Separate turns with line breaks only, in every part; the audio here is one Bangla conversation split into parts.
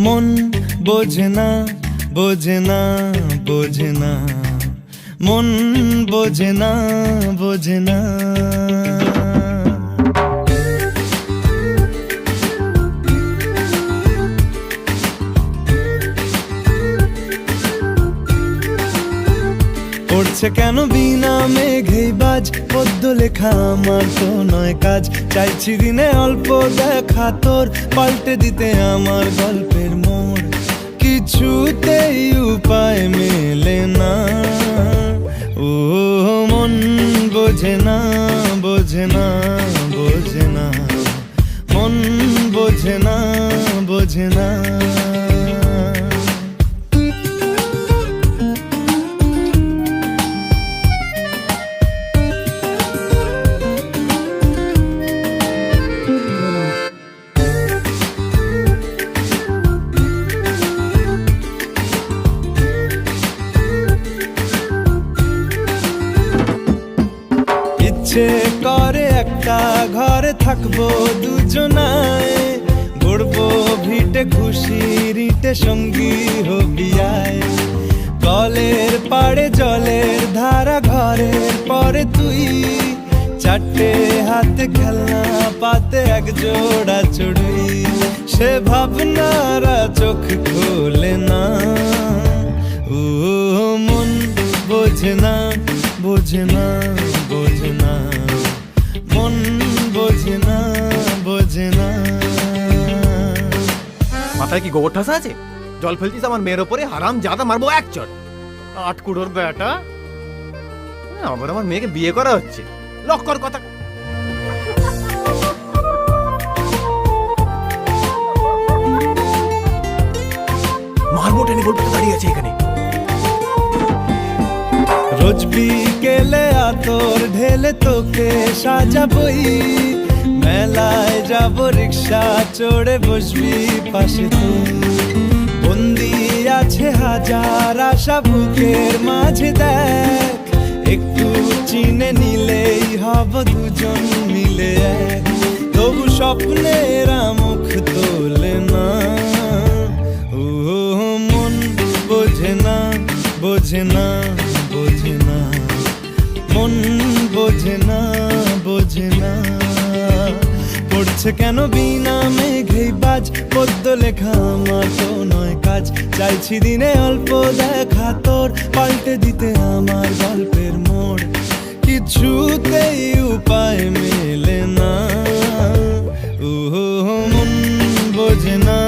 মন বোঝে না বোঝে না বোঝে না, মন বোঝে না বোঝে না। পড়ছে কেন বিনা মেঘেই বাজ, পদ্য লেখা আমার তো নয় কাজ। চাইছি দিনে অল্প দেখা তোর, পাল্টে দিতে আমার গল্পের মোড়। কিছুতেই উপায় মেলে না, ও মন বোঝে না বোঝে না বোঝে না, মন বোঝে না বোঝে না। ইচ্ছে করে একটা ঘরে থাকবো দুজনায়, গড়বো ভিটে খুশির ইটে সঙ্গী হবি আয়। কলের পাড়ে জলের ধারা ঘরের পরে তুই, চারটে হাতে খেলনা পাতে এক জোড়া চড়ুই। সে ভাবনারা চোখ খোলে না, ও মন বোঝে না বোঝে না বোঝে না, মন বোঝে না বোঝে না।
মাথায় কি গোবর ঠাসা আছে? জল ফেলছিস আমার মেয়ের ওপরে, হারাম জাদা, মারবো এক চট। আটকুড়োর বেটা, আবার আমার মেয়েকে বিয়ে করা হচ্ছে, লক্কর কথা। মারবো টেনে বলতে দাঁড়িয়ে আছে এখানে।
রোজ বিকেলে আতর ঢেলে তোকে সাজাবই, মেলায় যাব রিক্সা চড়ে বসবি পাশে তুই। বন্দি আছে হাজার আশা বুকের মাঝে, দেখ একটু চিনে নিলেই হব দুজন মিলে এক। তবু স্বপ্নেরা মুখ তোলে না, ও মন বোঝে না বোঝে না বোঝে না, মন বোঝে না বোঝে না। পড়ছে কেন বিনা মেঘেই বাজ, পদ্য লেখা আমার তো নয় কাজ। চাইছি দিনে অল্প দেখা তোর, পাল্টে দিতে আমার গল্পের মোড়। কিছুতেই উপায় মেলে না, ও মন বোঝে না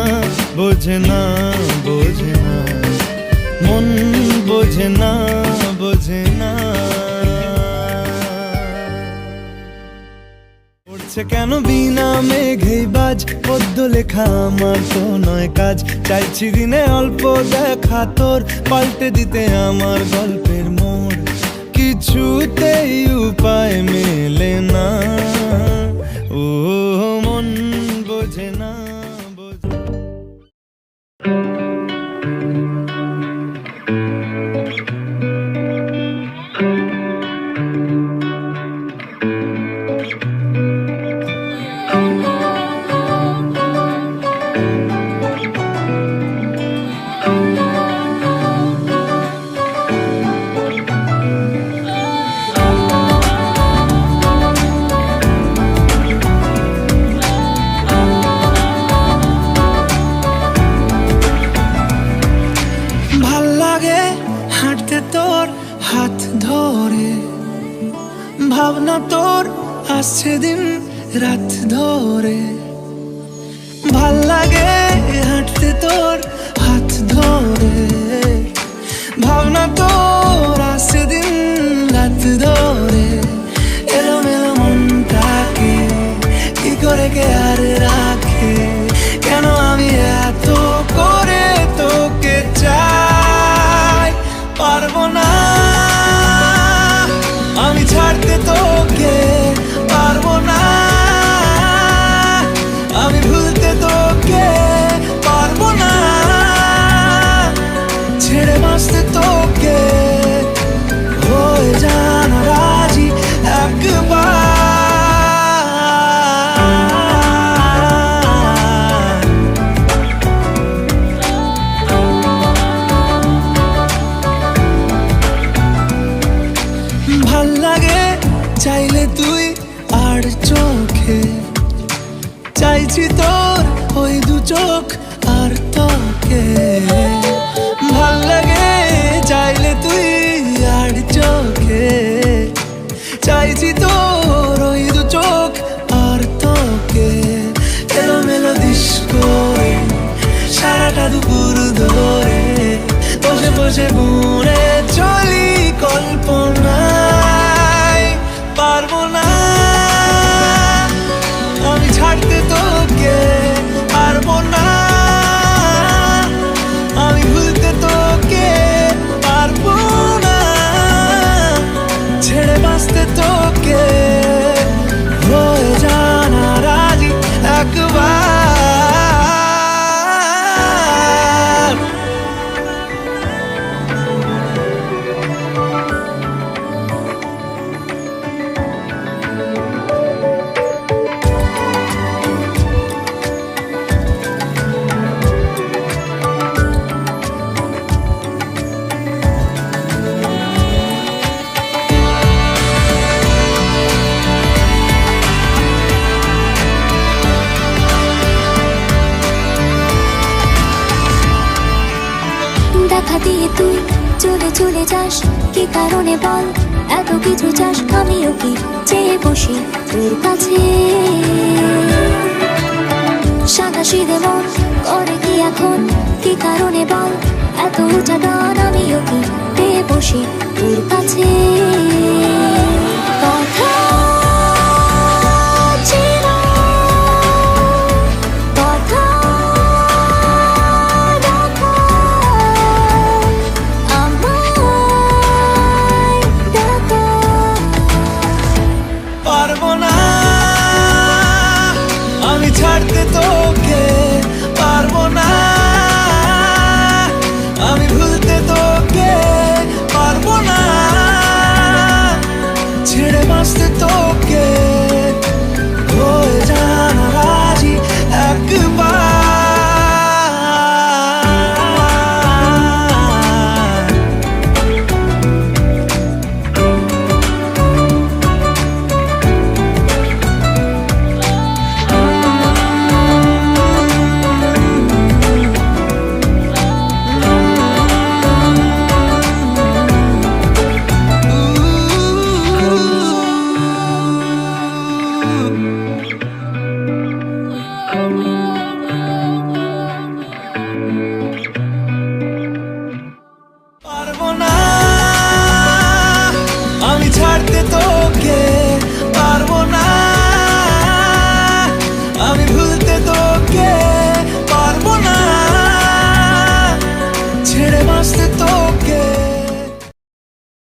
বোঝে না বোঝে না, মন বোঝে না বোঝে না। পড়ছে কেন বিনা মেঘেই বাজ, পদ্য লেখা আমার তো নয় কাজ। চাইছি দিনে অল্প দেখা তোর, পাল্টে দিতে আমার গল্পের মোড়। কিছুতেই উপায় মেলে না, ও মন বোঝে না বোঝে না।
তোর হাত ধরে, ভাবনা তোর আসছে দিন রাত ধরে। ভাল লাগে হাঁটতে তোর হাত ধরে, ভাবনা তোর আসছে দিন রাত ধরে। এলোমেলো মনটাকে কি করে কে আর রাখে, কেন আমি এত করে তোকে চাই। পারবো না আমি ছাড়তে তোকে, পারবো না আমি ভুলতে তোকে, পারবো না ছেড়ে বাঁচতে তোকে। আর চোখে চাইছি তোর ওই দু চোখ আর তোকে ভাল লাগে চাইলে তুই আর চোখে চাইছি তোর ওই দু চোখ আর তোকে এলোমেলো ডিস্কো সারাটা দুপুর ধরে বসে বসে বুনে চলি কল্পনায় পারবো না আমি ছাড়তে তোকে পারবো না আমি ভুলতে তোকে পারবো না ছেড়ে বাঁচতে তোকে হয়ে জানা রাজি একবার
দেখা দিয়ে তুই চলে চলে যাস কি কারণে বল এত কিছু চাস আমিও কি চেয়ে বসি তোর কাছে সাদা সিধে মন করে কি এখন কি কারণে বল এত উঁচা ডান আমিও কি পেয়ে বসি তোর কাছে কথা ছিল, কথা রাখা, আমায় ডাকা।
পারবো না আমি ছাড়তে তোকে পারবো না আমি ভুলতে তোকে পারবো না ছেড়ে বাঁচতে তোকে হয়ে জানা রাজি একবার পারবো না আমি ছাড়তে তো